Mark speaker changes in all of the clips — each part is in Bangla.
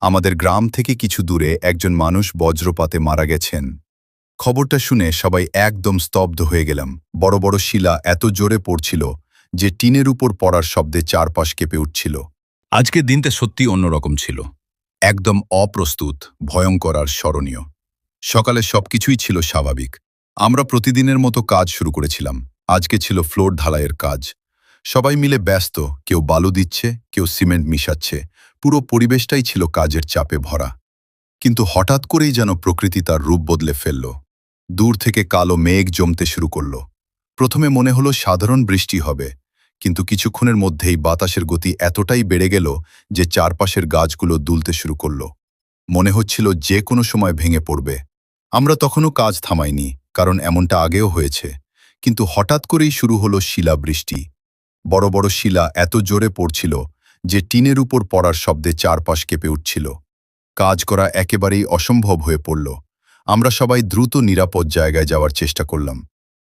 Speaker 1: আমাদের গ্রাম থেকে কিছু দূরে একজন মানুষ বজ্রপাতে মারা গেছেন। খবরটা শুনে সবাই একদম স্তব্ধ হয়ে গেলাম। বড় বড় শিলা এত জোরে পড়ছিল যে টিনের উপর পড়ার শব্দে চারপাশ কেঁপে উঠছিল।
Speaker 2: আজকের দিনটা সত্যি অন্যরকম ছিল।
Speaker 1: একদম অপ্রস্তুত, ভয়ঙ্কর আর স্মরণীয়। সকালে সবকিছুই ছিল স্বাভাবিক। আমরা প্রতিদিনের মতো কাজ শুরু করেছিলাম। আজকে ছিল ফ্লোর ঢালাইয়ের কাজ। সবাই মিলে ব্যস্ত, কেউ বালু দিচ্ছে, কেউ সিমেন্ট মিশাচ্ছে। পুরো পরিবেশটাই ছিল কাজের চাপে ভরা। কিন্তু হঠাৎ করেই যেন প্রকৃতি তার রূপ বদলে ফেলল। দূর থেকে কালো মেঘ জমতে শুরু করল। প্রথমে মনে হলো সাধারণ বৃষ্টি হবে, কিন্তু কিছুক্ষণের মধ্যেই বাতাসের গতি এতটাই বেড়ে গেল যে চারপাশের গাছগুলো দুলতে শুরু করল। মনে হচ্ছিল যে কোনো সময় ভেঙে পড়বে। আমরা তখনও কাজ থামাইনি, কারণ এমনটা আগেও হয়েছে। কিন্তু হঠাৎ করেই শুরু হলো শিলাবৃষ্টি। বড় বড় শিলা এত জোরে পড়ছিল যে টিনের উপর পড়ার শব্দে চারপাশ কেঁপে উঠছিল। কাজ করা একেবারেই অসম্ভব হয়ে পড়ল। আমরা সবাই দ্রুত নিরাপদ জায়গায় যাওয়ার চেষ্টা করলাম।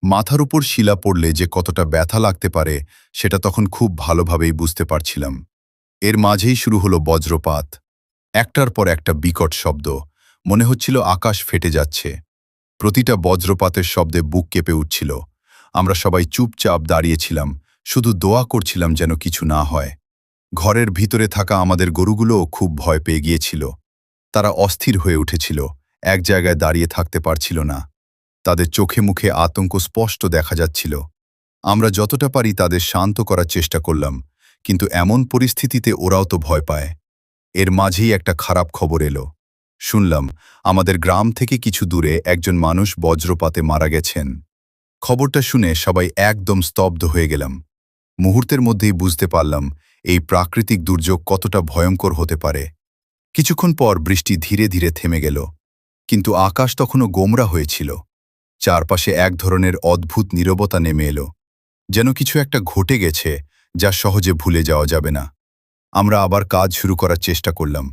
Speaker 1: মাথার উপর শিলা পড়লে যে কতটা ব্যথা লাগতে পারে সেটা তখন খুব ভালোভাবেই বুঝতে পারছিলাম। এর মাঝেই শুরু হলো বজ্রপাত। একটার পর একটা বিকট শব্দ। মনে হচ্ছিল আকাশ ফেটে যাচ্ছে। প্রতিটা বজ্রপাতের শব্দে বুক কেঁপে উঠছিল। আমরা সবাই চুপচাপ দাঁড়িয়েছিলাম, শুধু দোয়া করছিলাম যেন কিছু না হয়। ঘরের ভিতরে থাকা আমাদের গরুগুলোও খুব ভয় পেয়ে গিয়েছিল। তারা অস্থির হয়ে উঠেছিল, এক জায়গায় দাঁড়িয়ে থাকতে পারছিল না। তাদের চোখে মুখে আতঙ্ক স্পষ্ট দেখা যাচ্ছিল। আমরা যতটা পারি তাদের শান্ত করার চেষ্টা করলাম, কিন্তু এমন পরিস্থিতিতে ওরাও তো ভয় পায়। এর মাঝেই একটা খারাপ খবর এলো। শুনলাম আমাদের গ্রাম থেকে কিছু দূরে একজন মানুষ বজ্রপাতে মারা গেছেন। খবরটা শুনে সবাই একদম স্তব্ধ হয়ে গেলাম। মুহূর্তের মধ্যেই বুঝতে পারলাম এই প্রাকৃতিক দুর্যোগ কতটা ভয়ঙ্কর হতে পারে। কিছুক্ষণ পর বৃষ্টি ধীরে ধীরে থেমে গেল, কিন্তু আকাশ তখনও গোমরা হয়েছিল। চারপাশে এক ধরনের অদ্ভুত নীরবতা নেমে এলো, যেন কিছু একটা ঘটে গেছে যা সহজে ভুলে যাওয়া যাবে না। আমরা আবার কাজ শুরু করার চেষ্টা করলাম,